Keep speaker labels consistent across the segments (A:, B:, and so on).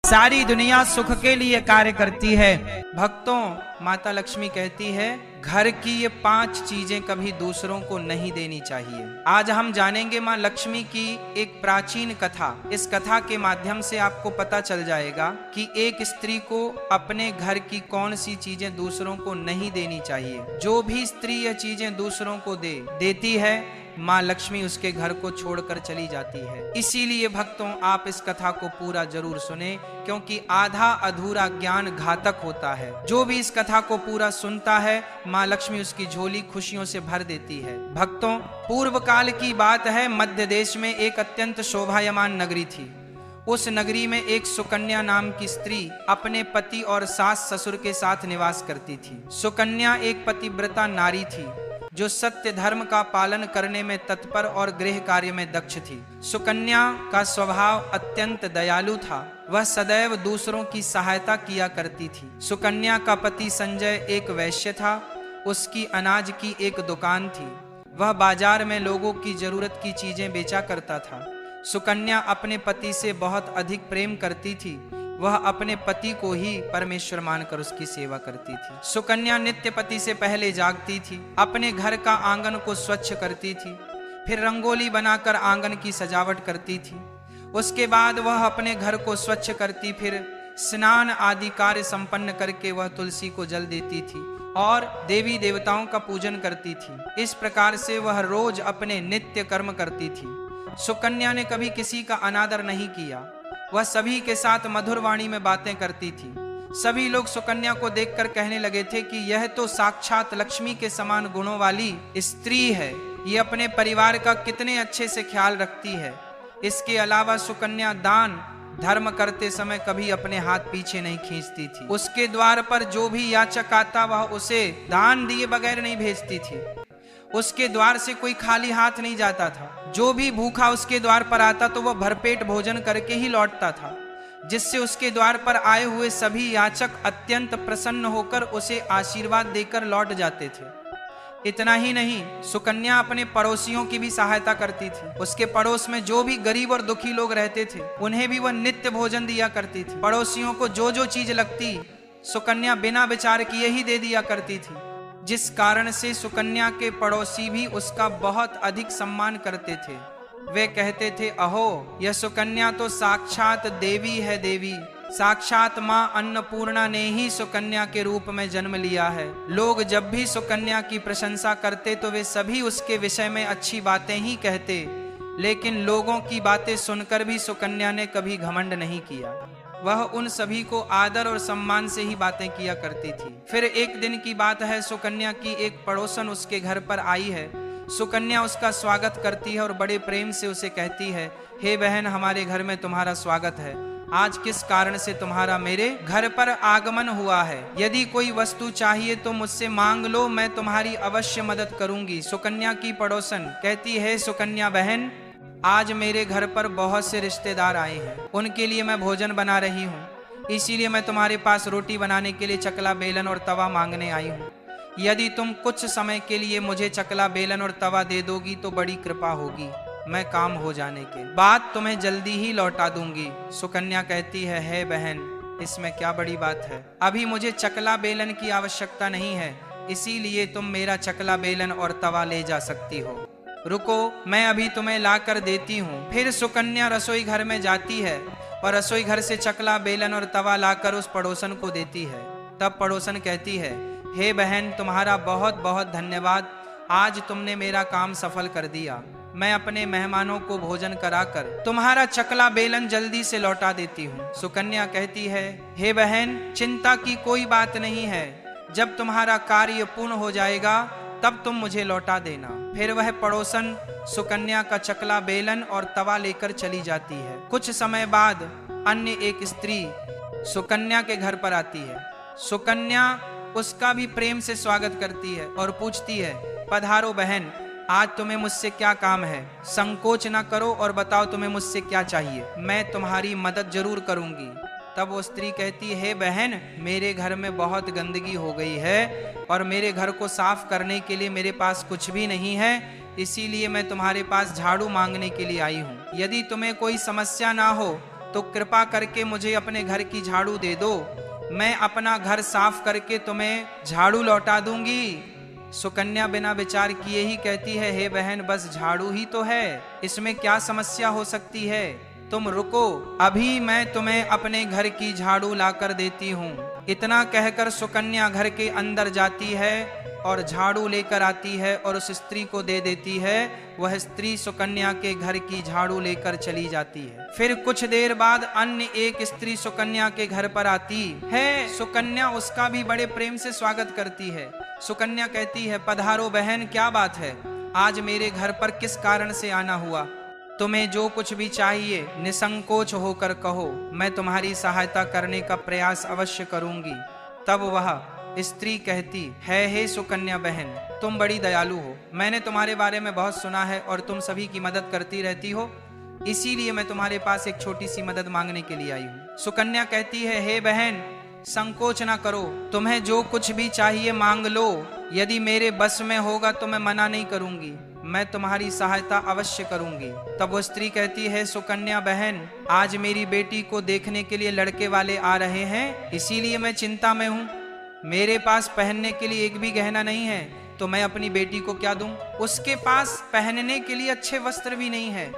A: सारी दुनिया सुख के लिए कार्य करती है। भक्तों, माता लक्ष्मी कहती है घर की ये 5 चीजें कभी दूसरों को नहीं देनी चाहिए। आज हम जानेंगे माँ लक्ष्मी की एक प्राचीन कथा। इस कथा के माध्यम से आपको पता चल जाएगा कि एक स्त्री को अपने घर की कौन सी चीजें दूसरों को नहीं देनी चाहिए। जो भी स्त्री ये चीजें दूसरों को देती है, माँ लक्ष्मी उसके घर को छोड़कर चली जाती है। इसीलिए भक्तों, आप इस कथा को पूरा जरूर सुने, क्योंकि आधा अधूरा ज्ञान घातक होता है। जो भी इस कथा को पूरा सुनता है, माँ लक्ष्मी उसकी झोली खुशियों से भर देती है। भक्तों, पूर्व काल की बात है। मध्य देश में एक अत्यंत शोभायमान नगरी थी। उस नगरी में एक सुकन्या नाम की स्त्री अपने पति और सास ससुर के साथ निवास करती थी। सुकन्या एक पतिव्रता नारी थी जो सत्य धर्म का पालन करने में तत्पर और गृह कार्य में दक्ष थी। सुकन्या का स्वभाव अत्यंत दयालु था। वह सदैव दूसरों की सहायता किया करती थी। सुकन्या का पति संजय एक वैश्य था। उसकी अनाज की एक दुकान थी। वह बाजार में लोगों की जरूरत की चीजें बेचा करता था। सुकन्या अपने पति से बहुत अधिक प्रेम करती थी। वह अपने पति को ही परमेश्वर मानकर उसकी सेवा करती थी। सुकन्या नित्य पति से पहले जागती थी, अपने घर का आंगन को स्वच्छ करती थी, फिर रंगोली बनाकर आंगन की सजावट करती थी। उसके बाद वह अपने घर को स्वच्छ करती, फिर स्नान आदि कार्य संपन्न करके वह तुलसी को जल देती थी और देवी देवताओं का पूजन करती थी। इस प्रकार से वह रोज अपने नित्य कर्म करती थी। सुकन्या ने कभी किसी का अनादर नहीं किया। वह सभी के साथ मधुर वाणी में बातें करती थी। सभी लोग सुकन्या को देखकर कहने लगे थे कि यह तो साक्षात लक्ष्मी के समान गुणों वाली स्त्री है। ये अपने परिवार का कितने अच्छे से ख्याल रखती है। इसके अलावा सुकन्या दान धर्म करते समय कभी अपने हाथ पीछे नहीं खींचती थी। उसके द्वार पर जो भी याचक आता वह उसे दान दिए बगैर नहीं भेजती थी। उसके द्वार से कोई खाली हाथ नहीं जाता था। जो भी भूखा उसके द्वार पर आता तो वह भरपेट भोजन करके ही लौटता था, जिससे उसके द्वार पर आए हुए सभी याचक अत्यंत प्रसन्न होकर उसे आशीर्वाद देकर लौट जाते थे। इतना ही नहीं, सुकन्या अपने पड़ोसियों की भी सहायता करती थी। उसके पड़ोस में जो भी गरीब और दुखी लोग रहते थे, उन्हें भी वह नित्य भोजन दिया करती थी। पड़ोसियों को जो जो चीज लगती, सुकन्या बिना विचार किए ही दे दिया करती थी, जिस कारण से सुकन्या के पड़ोसी भी उसका बहुत अधिक सम्मान करते थे। वे कहते थे, अहो, यह सुकन्या तो साक्षात देवी है। देवी साक्षात माँ अन्नपूर्णा ने ही सुकन्या के रूप में जन्म लिया है। लोग जब भी सुकन्या की प्रशंसा करते तो वे सभी उसके विषय में अच्छी बातें ही कहते, लेकिन लोगों की बातें सुनकर भी सुकन्या ने कभी घमंड नहीं किया। वह उन सभी को आदर और सम्मान से ही बातें किया करती थी। फिर एक दिन की बात है, सुकन्या की एक पड़ोसन उसके घर पर आई है। सुकन्या उसका स्वागत करती है और बड़े प्रेम से उसे कहती है, हे बहन, हमारे घर में तुम्हारा स्वागत है। आज किस कारण से तुम्हारा मेरे घर पर आगमन हुआ है? यदि कोई वस्तु चाहिए तो मुझसे मांग लो, मैं तुम्हारी अवश्य मदद करूंगी। सुकन्या की पड़ोसन कहती है, सुकन्या बहन, आज मेरे घर पर बहुत से रिश्तेदार आए हैं। उनके लिए मैं भोजन बना रही हूँ, इसीलिए मैं तुम्हारे पास रोटी बनाने के लिए चकला बेलन और तवा मांगने आई हूँ। यदि तुम कुछ समय के लिए मुझे चकला बेलन और तवा दे दोगी तो बड़ी कृपा होगी। मैं काम हो जाने के बाद तुम्हें जल्दी ही लौटा दूंगी। सुकन्या कहती है, हे बहन, इसमें क्या बड़ी बात है? अभी मुझे चकला बेलन की आवश्यकता नहीं है, इसीलिए तुम मेरा चकला बेलन और तवा ले जा सकती हो। रुको, मैं अभी तुम्हें ला कर देती हूँ। फिर सुकन्या रसोई घर में जाती है और रसोई घर से चकला बेलन और तवा लाकर उस पड़ोसन को देती है। तब पड़ोसन कहती है, हे बहन, तुम्हारा बहुत बहुत धन्यवाद। आज तुमने मेरा काम सफल कर दिया। मैं अपने मेहमानों को भोजन कराकर तुम्हारा चकला बेलन जल्दी से लौटा देती हूँ। सुकन्या कहती है, हे बहन, चिंता की कोई बात नहीं है। जब तुम्हारा कार्य पूर्ण हो जाएगा तब तुम मुझे लौटा देना। फिर वह पड़ोसन सुकन्या का चकला बेलन और तवा लेकर चली जाती है। कुछ समय बाद अन्य एक स्त्री सुकन्या के घर पर आती है। सुकन्या उसका भी प्रेम से स्वागत करती है और पूछती है, पधारो बहन, आज तुम्हें मुझसे क्या काम है? संकोच ना करो और बताओ तुम्हें मुझसे क्या चाहिए। मैं तुम्हारी मदद जरूर करूंगी। तब वो स्त्री कहती है, बहन, मेरे घर में बहुत गंदगी हो गई है और मेरे घर को साफ करने के लिए मेरे पास कुछ भी नहीं है, इसीलिए मैं तुम्हारे पास झाड़ू मांगने के लिए आई हूँ। यदि तुम्हें कोई समस्या ना हो तो कृपा करके मुझे अपने घर की झाड़ू दे दो, मैं अपना घर साफ करके तुम्हें झाड़ू लौटा दूंगी। सुकन्या बिना विचार किए ही कहती है, हे बहन बस झाड़ू ही तो है, इसमें क्या समस्या हो सकती है, तुम रुको, अभी मैं तुम्हें अपने घर की झाड़ू लाकर देती हूँ। इतना कहकर सुकन्या घर के अंदर जाती है और झाड़ू लेकर आती है और उस स्त्री को दे देती है। वह स्त्री सुकन्या के घर की झाड़ू लेकर चली जाती है। फिर कुछ देर बाद अन्य एक स्त्री सुकन्या के घर पर आती है। सुकन्या उसका भी बड़े प्रेम से स्वागत करती है। सुकन्या कहती है, पधारो बहन, क्या बात है, आज मेरे घर पर किस कारण से आना हुआ? तुम्हें जो कुछ भी चाहिए निसंकोच होकर कहो, मैं तुम्हारी सहायता करने का प्रयास अवश्य करूंगी। तब वह स्त्री कहती है, हे सुकन्या बहन, तुम बड़ी दयालु हो, मैंने तुम्हारे बारे में बहुत सुना है और तुम सभी की मदद करती रहती हो, इसीलिए मैं तुम्हारे पास एक छोटी सी मदद मांगने के लिए आई हूँ। सुकन्या कहती है, हे बहन संकोच ना करो, तुम्हें जो कुछ भी चाहिए मांग लो, यदि मेरे बस में होगा तो मैं मना नहीं करूंगी, मैं तुम्हारी सहायता अवश्य करूंगी। तब वो स्त्री कहती है, सुकन्या बहन, आज मेरी बेटी को देखने के लिए लड़के वाले आ रहे हैं, इसीलिए मैं चिंता में हूँ। मेरे पास पहनने के लिए एक भी गहना नहीं है, तो मैं अपनी बेटी को क्या दूं? उसके पास पहनने के लिए अच्छे वस्त्र भी नहीं है,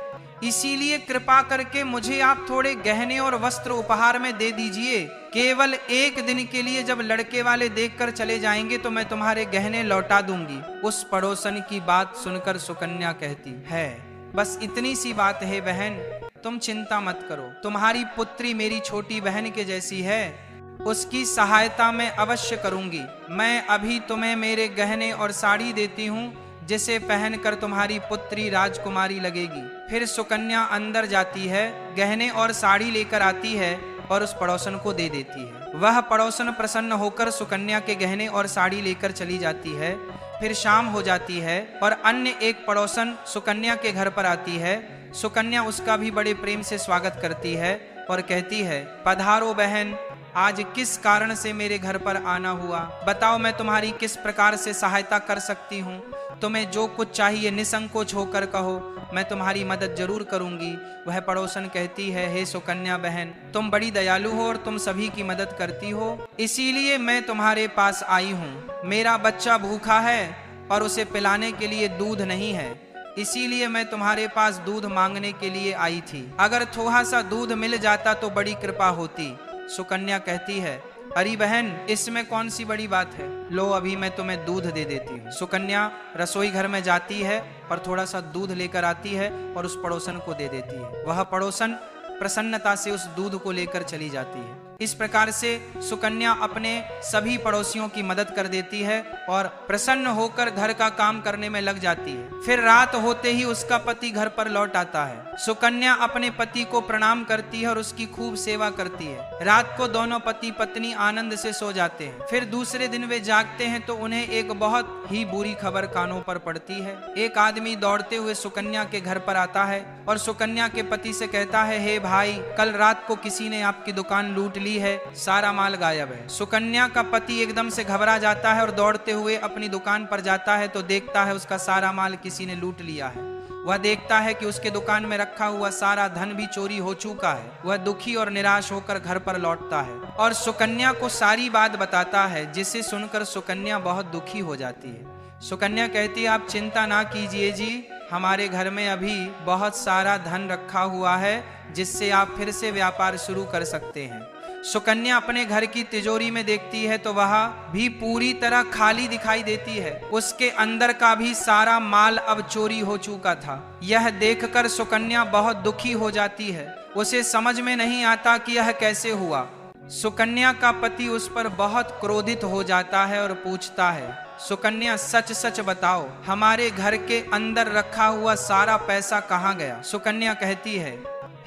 A: इसीलिए कृपा करके मुझे आप थोड़े गहने और वस्त्र उपहार में दे दीजिए। केवल एक दिन के लिए जब लड़के वाले देखकर चले जाएंगे तो मैं तुम्हारे गहने लौटा दूंगी। उस पड़ोसन की बात सुनकर सुकन्या कहती है, बस इतनी सी बात है बहन, तुम चिंता मत करो, तुम्हारी पुत्री मेरी छोटी बहन के जैसी है, उसकी सहायता मैं अवश्य करूंगी। मैं अभी तुम्हें मेरे गहने और साड़ी देती हूँ, जिसे पहनकर तुम्हारी पुत्री राजकुमारी लगेगी। फिर सुकन्या अंदर जाती है, गहने और साड़ी लेकर आती है और उस पड़ोसन को दे देती है। वह पड़ोसन प्रसन्न होकर सुकन्या के गहने और साड़ी लेकर चली जाती है। फिर शाम हो जाती है और अन्य एक पड़ोसन सुकन्या के घर पर आती है। सुकन्या उसका भी बड़े प्रेम से स्वागत करती है और कहती है, पधारो बहन, आज किस कारण से मेरे घर पर आना हुआ, बताओ मैं तुम्हारी किस प्रकार से सहायता कर सकती हूँ। तुम्हें जो कुछ चाहिए निसंकोच होकर कहो, मैं तुम्हारी मदद जरूर करूंगी। वह पड़ोसन कहती है, हे सुकन्या बहन, तुम बड़ी दयालु हो और तुम सभी की मदद करती हो, इसीलिए मैं तुम्हारे पास आई हूँ। मेरा बच्चा भूखा है और उसे पिलाने के लिए दूध नहीं है, इसीलिए मैं तुम्हारे पास दूध मांगने के लिए आई थी। अगर थोड़ा सा दूध मिल जाता तो बड़ी कृपा होती। सुकन्या कहती है, अरे बहन, इसमें कौन सी बड़ी बात है, लो अभी मैं तुम्हें दूध दे देती हूँ। सुकन्या रसोई घर में जाती है और थोड़ा सा दूध लेकर आती है और उस पड़ोसन को दे देती है। वह पड़ोसन प्रसन्नता से उस दूध को लेकर चली जाती है। इस प्रकार से सुकन्या अपने सभी पड़ोसियों की मदद कर देती है और प्रसन्न होकर घर का काम करने में लग जाती है। फिर रात होते ही उसका पति घर पर लौट आता है। सुकन्या अपने पति को प्रणाम करती है और उसकी खूब सेवा करती है। रात को दोनों पति पत्नी आनंद से सो जाते हैं। फिर दूसरे दिन वे जागते हैं तो उन्हें एक बहुत ही बुरी खबर कानों पर पड़ती है। एक आदमी दौड़ते हुए सुकन्या के घर पर आता है और सुकन्या के पति से कहता है, हे भाई, कल रात को किसी ने आपकी दुकान लूट ली है, सारा माल गायब है। सुकन्या का पति एकदम से घबरा जाता है और दौड़ते हुए अपनी दुकान पर जाता है तो देखता है उसका सारा माल किसी ने लूट लिया है। वह देखता है कि उसके दुकान में रखा हुआ सारा धन भी चोरी हो चुका है। वह दुखी और निराश होकर घर पर लौटता है और सुकन्या को सारी बात बताता है, जिसे सुनकर सुकन्या बहुत दुखी हो जाती है। सुकन्या कहती है, आप चिंता ना कीजिए जी, हमारे घर में अभी बहुत सारा धन रखा हुआ है, जिससे आप फिर से व्यापार शुरू कर सकते हैं। सुकन्या अपने घर की तिजोरी में देखती है तो वह भी पूरी तरह खाली दिखाई देती है। उसके अंदर का भी सारा माल अब चोरी हो चुका था। यह देखकर सुकन्या बहुत दुखी हो जाती है। उसे समझ में नहीं आता कि यह कैसे हुआ। सुकन्या का पति उस पर बहुत क्रोधित हो जाता है और पूछता है, सुकन्या सच सच बताओ, हमारे घर के अंदर रखा हुआ सारा पैसा कहाँ गया? सुकन्या कहती है,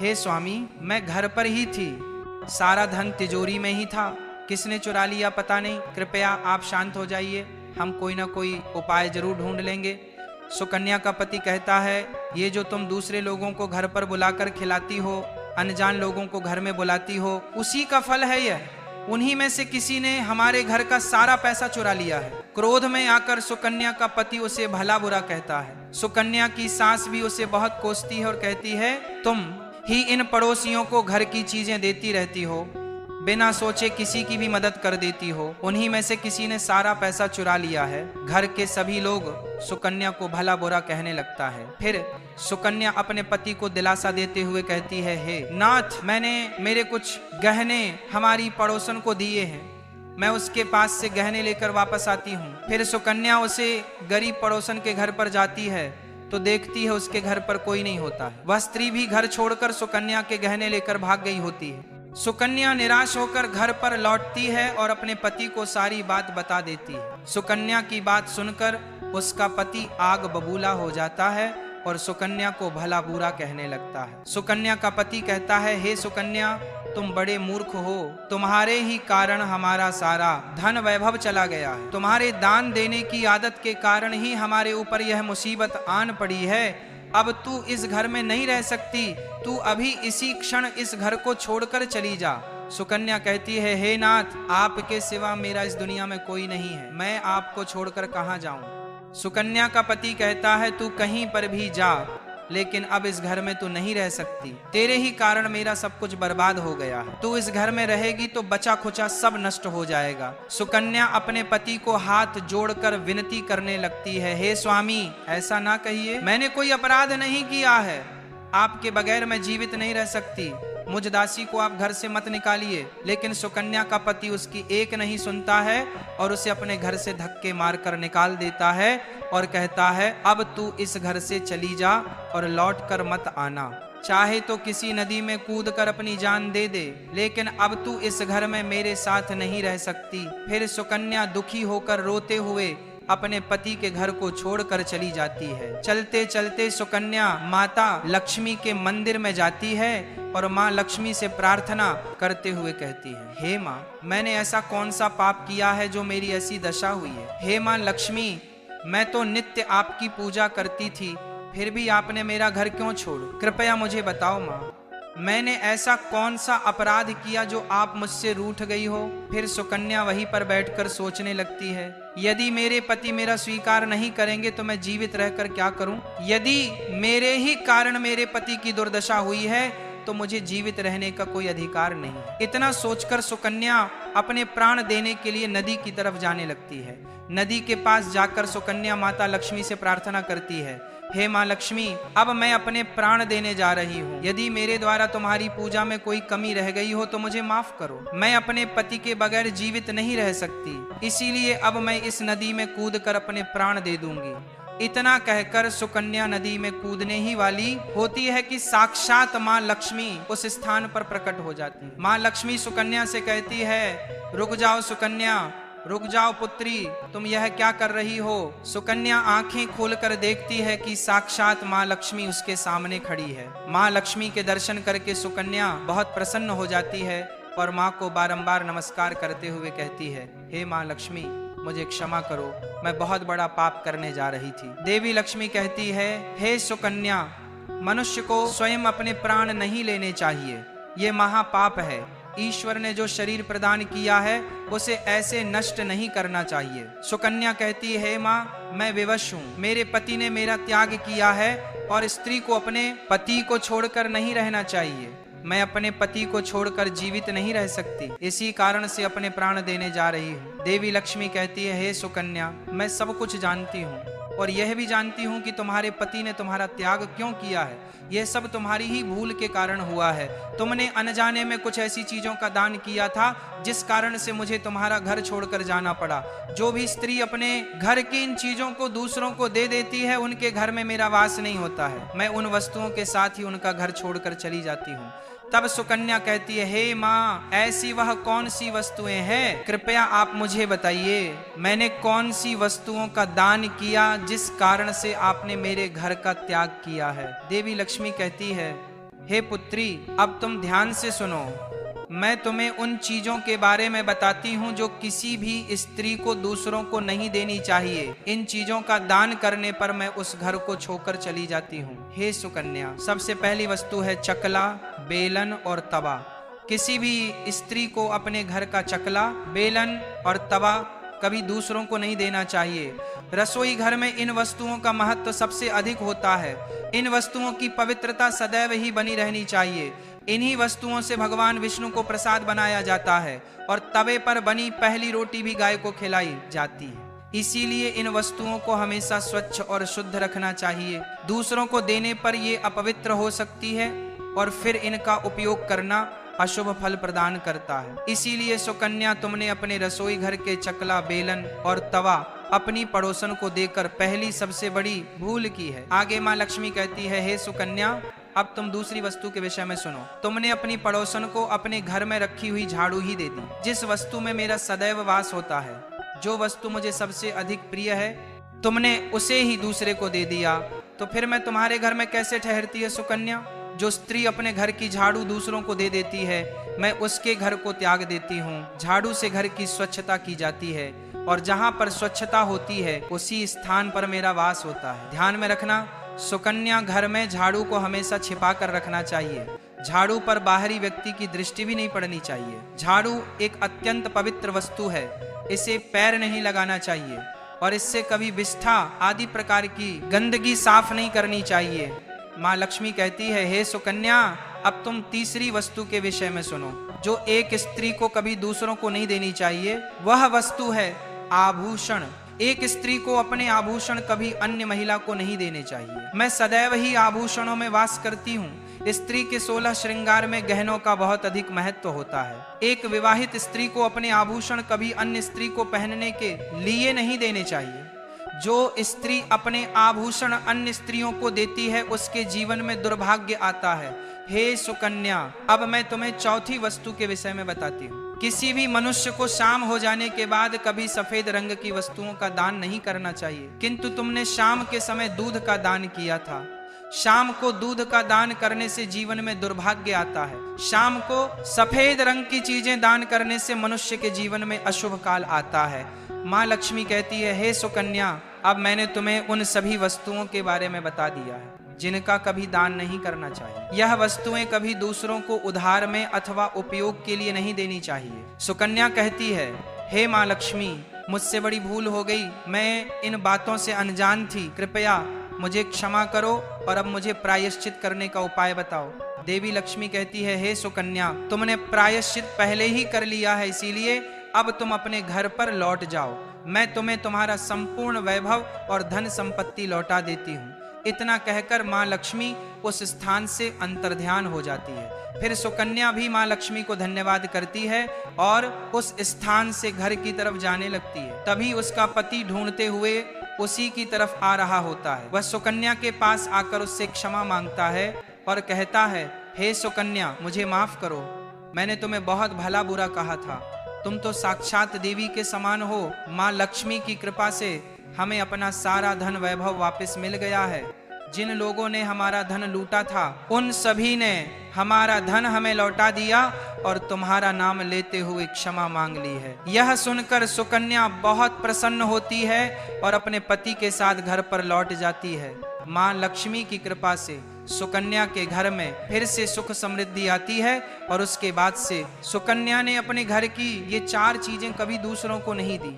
A: हे स्वामी, मैं घर पर ही थी, सारा धन तिजोरी में ही था, किसने चुरा लिया पता नहीं, कृपया आप शांत हो जाइए, हम कोई ना कोई उपाय जरूर ढूंढ लेंगे। सुकन्या का पति कहता है, ये जो तुम दूसरे लोगों को घर पर बुलाकर खिलाती हो, अनजान लोगों को घर में बुलाती हो, उसी का फल है यह। उन्हीं में से किसी ने हमारे घर का सारा पैसा चुरा लिया है। क्रोध में आकर सुकन्या का पति उसे भला बुरा कहता है। सुकन्या की सास भी उसे बहुत कोसती है और कहती है, तुम ही इन पड़ोसियों को घर की चीजें देती रहती हो, बिना सोचे किसी की भी मदद कर देती हो। उन्हीं में से किसी ने सारा पैसा चुरा लिया है। घर के सभी लोग सुकन्या को भला बुरा कहने लगता है। फिर सुकन्या अपने पति को दिलासा देते हुए कहती है, हे नाथ, मैंने मेरे कुछ गहने हमारी पड़ोसन को दिए हैं, मैं उसके पास से गहने लेकर वापस आती हूँ। फिर सुकन्या उसे गरीब पड़ोसन के घर पर जाती है तो देखती है उसके घर पर कोई नहीं होता है। वह स्त्री भी घर छोड़कर सुकन्या के गहने लेकर भाग गई होती है। सुकन्या निराश होकर घर पर लौटती है और अपने पति को सारी बात बता देती है। सुकन्या की बात सुनकर उसका पति आग बबूला हो जाता है और सुकन्या को भला बुरा कहने लगता है। सुकन्या का पति कहता है, हे सुकन्या, तुम बड़े मूर्ख हो, तुम्हारे ही कारण हमारा सारा धन वैभव चला गया है। तुम्हारे दान देने की आदत के कारण ही हमारे ऊपर यह मुसीबत आन पड़ी है। अब तू इस घर में नहीं रह सकती, तू अभी इसी क्षण इस घर को छोड़कर चली जा। सुकन्या कहती है, हे नाथ, आपके सिवा मेरा इस दुनिया में कोई नहीं है, मैं आपको छोड़कर कहाँ जाऊं। सुकन्या का पति कहता है, तू कहीं पर भी जा, लेकिन अब इस घर में तू नहीं रह सकती। तेरे ही कारण मेरा सब कुछ बर्बाद हो गया है। तू इस घर में रहेगी तो बचा खुचा सब नष्ट हो जाएगा। सुकन्या अपने पति को हाथ जोड़कर विनती करने लगती है, हे स्वामी, ऐसा ना कहिए, मैंने कोई अपराध नहीं किया है, आपके बगैर मैं जीवित नहीं रह सकती, मुझ दासी को आप घर से मत निकालिए। लेकिन सुकन्या का पति उसकी एक नहीं सुनता है और उसे अपने घर से धक्के मारकर निकाल देता है और कहता है, अब तू इस घर से चली जा और लौट कर मत आना। चाहे तो किसी नदी में कूद कर अपनी जान दे दे, लेकिन अब तू इस घर में मेरे साथ नहीं रह सकती। फिर सुकन्या दुखी होकर रोते हुए अपने पति के घर को छोड़कर चली जाती है। चलते चलते सुकन्या माता लक्ष्मी के मंदिर में जाती है और माँ लक्ष्मी से प्रार्थना करते हुए कहती है, हे माँ, मैंने ऐसा कौन सा पाप किया है जो मेरी ऐसी दशा हुई है। हे माँ लक्ष्मी, मैं तो नित्य आपकी पूजा करती थी, फिर भी आपने मेरा घर क्यों छोड़ा? कृपया मुझे बताओ माँ, मैंने ऐसा कौन सा अपराध किया जो आप मुझसे रूठ गई हो? फिर सुकन्या वहीं पर बैठकर सोचने लगती है, यदि मेरे पति मेरा स्वीकार नहीं करेंगे तो मैं जीवित रहकर क्या करूं? यदि मेरे ही कारण मेरे पति की दुर्दशा हुई है तो मुझे जीवित रहने का कोई अधिकार नहीं। इतना सोचकर सुकन्या अपने प्राण देने के लिए नदी की तरफ जाने लगती है। नदी के पास जाकर सुकन्या माता लक्ष्मी से प्रार्थना करती है, हे माँ लक्ष्मी, अब मैं अपने प्राण देने जा रही हूँ। यदि मेरे द्वारा तुम्हारी पूजा में कोई कमी रह गई हो तो मुझे माफ करो। मैं अपने पति के बगैर जीवित नहीं रह सकती, इसीलिए अब मैं इस नदी में कूदकर अपने प्राण दे दूंगी। इतना कहकर सुकन्या नदी में कूदने ही वाली होती है कि साक्षात माँ लक्ष्मी उस स्थान पर प्रकट हो जाती है। माँ लक्ष्मी सुकन्या से कहती है, रुक जाओ सुकन्या, रुक जाओ पुत्री, तुम यह क्या कर रही हो? सुकन्या आंखें खोलकर देखती है कि साक्षात माँ लक्ष्मी उसके सामने खड़ी है। माँ लक्ष्मी के दर्शन करके सुकन्या बहुत प्रसन्न हो जाती है और माँ को बारंबार नमस्कार करते हुए कहती है, हे माँ लक्ष्मी, मुझे क्षमा करो, मैं बहुत बड़ा पाप करने जा रही थी। देवी लक्ष्मी कहती है, हे सुकन्या, मनुष्य को स्वयं अपने प्राण नहीं लेने चाहिए, ये महापाप है। ईश्वर ने जो शरीर प्रदान किया है उसे ऐसे नष्ट नहीं करना चाहिए। सुकन्या कहती है, माँ, मैं विवश हूँ, मेरे पति ने मेरा त्याग किया है और स्त्री को अपने पति को छोड़कर नहीं रहना चाहिए। मैं अपने पति को छोड़कर जीवित नहीं रह सकती, इसी कारण से अपने प्राण देने जा रही हूँ। देवी लक्ष्मी कहती है, हे सुकन्या, मैं सब कुछ जानती हूँ और यह भी जानती हूँ कि तुम्हारे पति ने तुम्हारा त्याग क्यों किया है। यह सब तुम्हारी ही भूल के कारण हुआ है। तुमने अनजाने में कुछ ऐसी चीजों का दान किया था जिस कारण से मुझे तुम्हारा घर छोड़कर जाना पड़ा। जो भी स्त्री अपने घर की इन चीजों को दूसरों को दे देती है, उनके घर में मेरा वास नहीं होता है। मैं उन वस्तुओं के साथ ही उनका घर छोड़कर चली जाती हूँ। तब सुकन्या कहती है, हे माँ, ऐसी वह कौन सी वस्तुएं हैं? कृपया आप मुझे बताइए, मैंने कौन सी वस्तुओं का दान किया जिस कारण से आपने मेरे घर का त्याग किया है? देवी लक्ष्मी कहती है, हे पुत्री, अब तुम ध्यान से सुनो, मैं तुम्हें उन चीजों के बारे में बताती हूँ जो किसी भी स्त्री को दूसरों को नहीं देनी चाहिए। इन चीजों का दान करने पर मैं उस घर को छोड़कर चली जाती हूँ। हे सुकन्या, सबसे पहली वस्तु है चकला, बेलन और तवा। किसी भी स्त्री को अपने घर का चकला, बेलन और तवा कभी दूसरों को नहीं देना चाहिए। रसोई घर में इन वस्तुओं का महत्व सबसे अधिक होता है। इन वस्तुओं की पवित्रता सदैव ही बनी रहनी चाहिए। इन्हीं वस्तुओं से भगवान विष्णु को प्रसाद बनाया जाता है और तवे पर बनी पहली रोटी भी गाय को खिलाई जाती है। इसीलिए इन वस्तुओं को हमेशा स्वच्छ और शुद्ध रखना चाहिए। दूसरों को देने पर ये अपवित्र हो सकती है और फिर इनका उपयोग करना अशुभ फल प्रदान करता है। इसीलिए सुकन्या, तुमने अपने रसोई घर के चकला, बेलन और तवा अपनी पड़ोसन को देकर पहली सबसे बड़ी भूल की है। आगे माँ लक्ष्मी कहती है, हे सुकन्या, अब तुम दूसरी वस्तु के विषय में सुनो। तुमने अपनी पड़ोसन को अपने घर में रखी हुई झाड़ू ही दे दी, जिस वस्तु में मेरा सदैव वास होता है। जो वस्तु मुझे सबसे अधिक प्रिय है, तुमने उसे ही दूसरे को दे दिया, तो फिर मैं तुम्हारे घर में कैसे ठहरती है सुकन्या? जो स्त्री अपने घर की झाड़ू दूसरों को दे देती है, मैं उसके घर को त्याग देती हूँ। झाड़ू से घर की स्वच्छता की जाती है और जहाँ पर स्वच्छता होती है उसी स्थान पर मेरा वास होता है। ध्यान में रखना सुकन्या, घर में झाड़ू को हमेशा छिपा कर रखना चाहिए। झाड़ू पर बाहरी व्यक्ति की दृष्टि भी नहीं पड़नी चाहिए। झाड़ू एक अत्यंत पवित्र वस्तु है, इसे पैर नहीं लगाना चाहिए और इससे कभी विष्ठा आदि प्रकार की गंदगी साफ नहीं करनी चाहिए। माँ लक्ष्मी कहती है, हे सुकन्या, अब तुम तीसरी वस्तु के विषय में सुनो, जो एक स्त्री को कभी दूसरों को नहीं देनी चाहिए। वह वस्तु है आभूषण। एक स्त्री को अपने आभूषण कभी अन्य महिला को नहीं देने चाहिए। मैं सदैव ही आभूषणों में वास करती हूँ। स्त्री के 16 श्रृंगार में गहनों का बहुत अधिक महत्व होता है। एक विवाहित स्त्री को अपने आभूषण कभी अन्य स्त्री को पहनने के लिए नहीं देने चाहिए। जो स्त्री अपने आभूषण अन्य स्त्रियों को देती है, उसके जीवन में दुर्भाग्य आता है। हे सुकन्या, अब मैं तुम्हें चौथी वस्तु के विषय में बताती हूँ। किसी भी मनुष्य को शाम हो जाने के बाद कभी सफेद रंग की वस्तुओं का दान नहीं करना चाहिए, किंतु तुमने शाम के समय दूध का दान किया था। शाम को दूध का दान करने से जीवन में दुर्भाग्य आता है। शाम को सफेद रंग की चीजें दान करने से मनुष्य के जीवन में अशुभ काल आता है। माँ लक्ष्मी कहती है, हे सुकन्या, अब मैंने तुम्हें उन सभी वस्तुओं के बारे में बता दिया है जिनका कभी दान नहीं करना चाहिए। यह वस्तुएं कभी दूसरों को उधार में अथवा उपयोग के लिए नहीं देनी चाहिए। सुकन्या कहती है, हे माँ लक्ष्मी, मुझसे बड़ी भूल हो गई, मैं इन बातों से अनजान थी, कृपया मुझे क्षमा करो और अब मुझे प्रायश्चित करने का उपाय बताओ। देवी लक्ष्मी कहती है, हे सुकन्या, तुमने प्रायश्चित पहले ही कर लिया है, इसीलिए अब तुम अपने घर पर लौट जाओ। मैं तुम्हें तुम्हारा संपूर्ण वैभव और धन संपत्ति लौटा देती हूँ। इतना कहकर माँ लक्ष्मी उस स्थान से अंतर्ध्यान हो जाती है। फिर सुकन्या भी माँ लक्ष्मी को धन्यवाद करती है और उस स्थान से घर की तरफ जाने लगती है। तभी उसका पति ढूंढते हुए उसी की तरफ आ रहा होता है। वह सुकन्या के पास आकर उससे क्षमा मांगता है और कहता है, हे सुकन्या, मुझे माफ करो, मैंने तुम्हें बहुत भला बुरा कहा था। तुम तो साक्षात देवी के समान हो। माँ लक्ष्मी की कृपा से हमें अपना सारा धन वैभव वापस मिल गया है। जिन लोगों ने हमारा धन लूटा था, उन सभी ने हमारा धन हमें लौटा दिया और तुम्हारा नाम लेते हुए क्षमा मांग ली है। यह सुनकर सुकन्या बहुत प्रसन्न होती है और अपने पति के साथ घर पर लौट जाती है। माँ लक्ष्मी की कृपा से सुकन्या के घर में फिर से सुख समृद्धि आती है और उसके बाद से सुकन्या ने अपने घर की ये 4 चीजें कभी दूसरों को नहीं दी।